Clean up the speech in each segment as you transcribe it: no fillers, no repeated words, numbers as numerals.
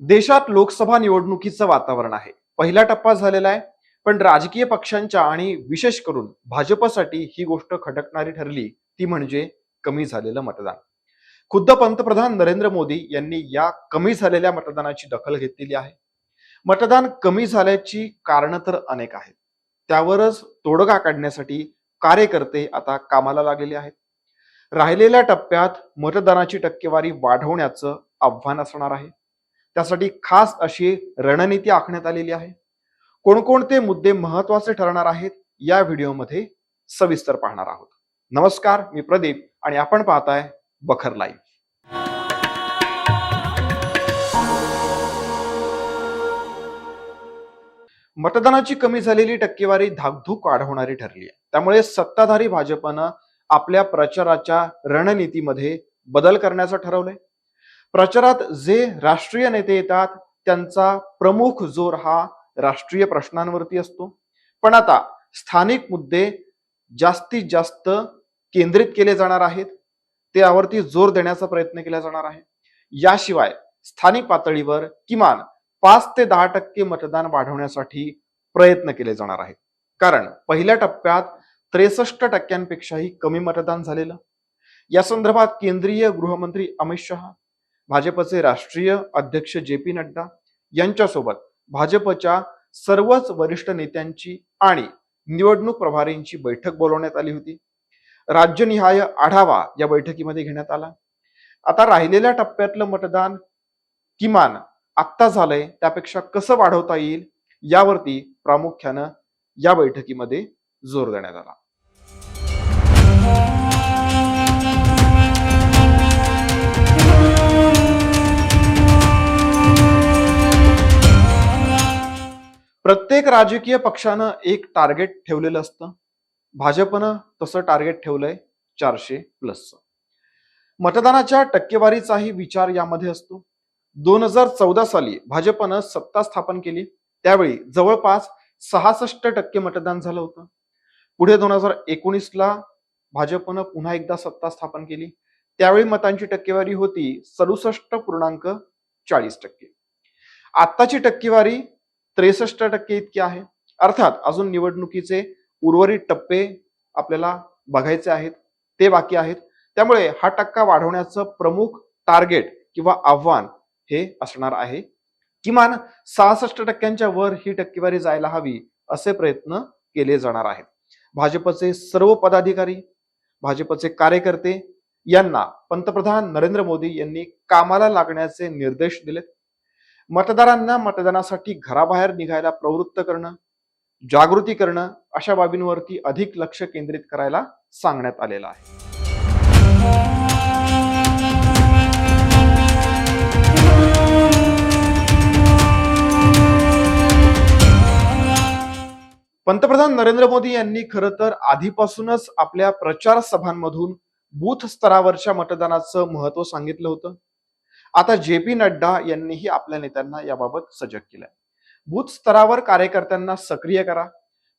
देशात लोकसभा निवडणुकीचं वातावरण आहे. पहिला टप्पा झालेला आहे, पण राजकीय पक्षांच्या आणि विशेष करून भाजपसाठी ही गोष्ट खटकणारी ठरली ती म्हणजे कमी झालेलं मतदान. खुद्द पंतप्रधान नरेंद्र मोदी यांनी या कमी झालेल्या मतदानाची दखल घेतलेली आहे. मतदान कमी झाल्याची कारणं तर अनेक आहेत. त्यावरच तोडगा काढण्यासाठी कार्यकर्ते आता कामाला लागलेले आहेत. राहिलेल्या टप्प्यात मतदानाची टक्केवारी वाढवण्याचं आव्हान असणार आहे. त्यासाठी खास अशी रणनीती आखण्यात आलेली आहे. कोणकोणते मुद्दे महत्वाचे ठरणार आहेत या व्हिडिओमध्ये सविस्तर पाहणार आहोत. नमस्कार, मी प्रदीप आणि आपण पाहताय बखर लाईव्ह. मतदानाची कमी झालेली टक्केवारी धाकधूक वाढवणारी ठरली आहे. त्यामुळे सत्ताधारी भाजपनं आपल्या प्रचाराच्या रणनीतीमध्ये बदल करण्याचं ठरवलंय. प्रचारात जे राष्ट्रीय नेते येतात त्यांचा प्रमुख जोर हा राष्ट्रीय प्रश्नांवरती असतो, पण आता स्थानिक मुद्दे जास्तीत जास्त केंद्रित केले जाणार आहेत. त्यावरती जोर देण्याचा प्रयत्न केला जाणार आहे. याशिवाय स्थानिक पातळीवर किमान 5 ते 10% मतदान वाढवण्यासाठी प्रयत्न केले जाणार आहेत. कारण पहिल्या टप्प्यात 63% कमी मतदान झालेलं. या संदर्भात केंद्रीय गृहमंत्री अमित शहा, भाजपचे राष्ट्रीय अध्यक्ष जे.पी. नड्डा यांच्यासोबत भाजपच्या सर्वच वरिष्ठ नेत्यांची आणि निवडणूक प्रभारींची बैठक बोलवण्यात आली होती. राज्यनिहाय आढावा या बैठकीमध्ये घेण्यात आला. आता राहिलेल्या टप्प्यातलं मतदान किमान आत्ता झालंय त्यापेक्षा कसं वाढवता येईल यावरती प्रामुख्यानं या बैठकीमध्ये जोर देण्यात आला. प्रत्येक राजकीय पक्षानं एक टार्गेट ठेवलेलं असतं. भाजपनं तसं टार्गेट ठेवलंय 400+. मतदानाच्या टक्केवारीचाही विचार यामध्ये असतो. 2014 साली भाजपनं सत्ता स्थापन केली, त्यावेळी जवळपास 66% मतदान झालं होतं. पुढे 2019ला भाजपनं पुन्हा एकदा सत्ता स्थापन केली, त्यावेळी मतांची टक्केवारी होती 67.40%. आत्ताची टक्केवारी 63% इतकी आहे. अर्थात अजून निवडणुकीचे उर्वरित टप्पे आपल्याला बघायचे आहेत, ते बाकी आहेत. त्यामुळे हा टक्का वाढवण्याचं प्रमुख टार्गेट किंवा आव्हान हे असणार आहे. किमान 66% वर ही टक्केवारी जायला हवी असे प्रयत्न केले जाणार आहेत. भाजपचे सर्व पदाधिकारी, भाजपचे कार्यकर्ते यांना पंतप्रधान नरेंद्र मोदी यांनी कामाला लागण्याचे निर्देश दिलेत. मतदारांना मतदानासाठी घराबाहेर निघायला प्रवृत्त करणं, जागृती करणं अशा बाबींवरती अधिक लक्ष केंद्रित करायला सांगण्यात आलेलं आहे. पंतप्रधान नरेंद्र मोदी यांनी खरं तर आधीपासूनच आपल्या प्रचार सभांमधून बूथ स्तरावरच्या मतदानाचं महत्व सांगितलं होतं. आता जे.पी. नड्डा यांनीही आपल्या नेत्यांना याबाबत सजग केलंय. बूथ स्तरावर कार्यकर्त्यांना सक्रिय करा.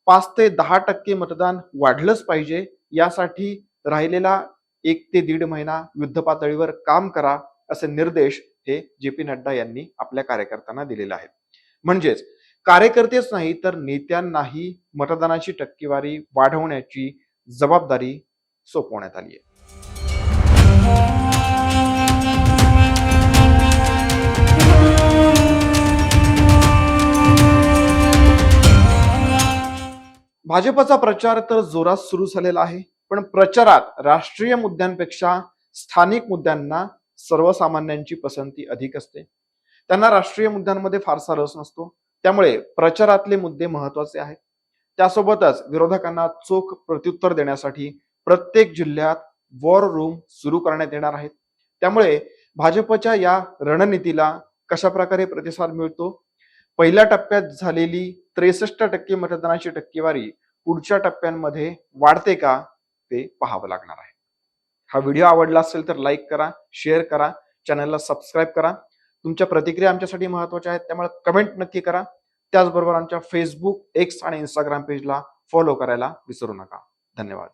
5 ते 10% मतदान वाढलंच पाहिजे. यासाठी राहिलेला 1 ते 1.5 महिना युद्ध पातळीवर काम करा असे निर्देश हे जे.पी. नड्डा यांनी आपल्या कार्यकर्त्यांना दिलेले आहेत. म्हणजेच कार्यकर्तेच नाही तर नेत्यांनाही मतदानाची टक्केवारी वाढवण्याची जबाबदारी सोपवण्यात आली आहे. भाजपचा प्रचार तर जोरात सुरू झालेला आहे, पण प्रचारात राष्ट्रीय मुद्द्यांपेक्षा स्थानिक मुद्द्यांना सर्वसामान्यांची पसंती अधिक असते. त्यांना राष्ट्रीय मुद्द्यांमध्ये फारसा रस नसतो. त्यामुळे प्रचारातले मुद्दे महत्वाचे आहेत. त्यासोबतच विरोधकांना चोख प्रत्युत्तर देण्यासाठी प्रत्येक जिल्ह्यात वॉर रूम सुरू करण्यात येणार आहेत. त्यामुळे भाजपच्या या रणनीतीला कशा प्रकारे प्रतिसाद मिळतो, पहिल्या टप्प्यात झालेली 63% मतदानाची टक्केवारी पुढच्या टप्प्यांमध्ये वाढते का ते पाहावं लागणार आहे. हा व्हिडिओ आवडला असेल तर लाईक करा, शेअर करा, चॅनलला सबस्क्राईब करा. तुमच्या प्रतिक्रिया आमच्यासाठी महत्त्वाच्या आहेत, त्यामुळे कमेंट नक्की करा. त्याचबरोबर आमच्या फेसबुक, एक्स आणि इंस्टाग्राम पेजला फॉलो करायला विसरू नका. धन्यवाद.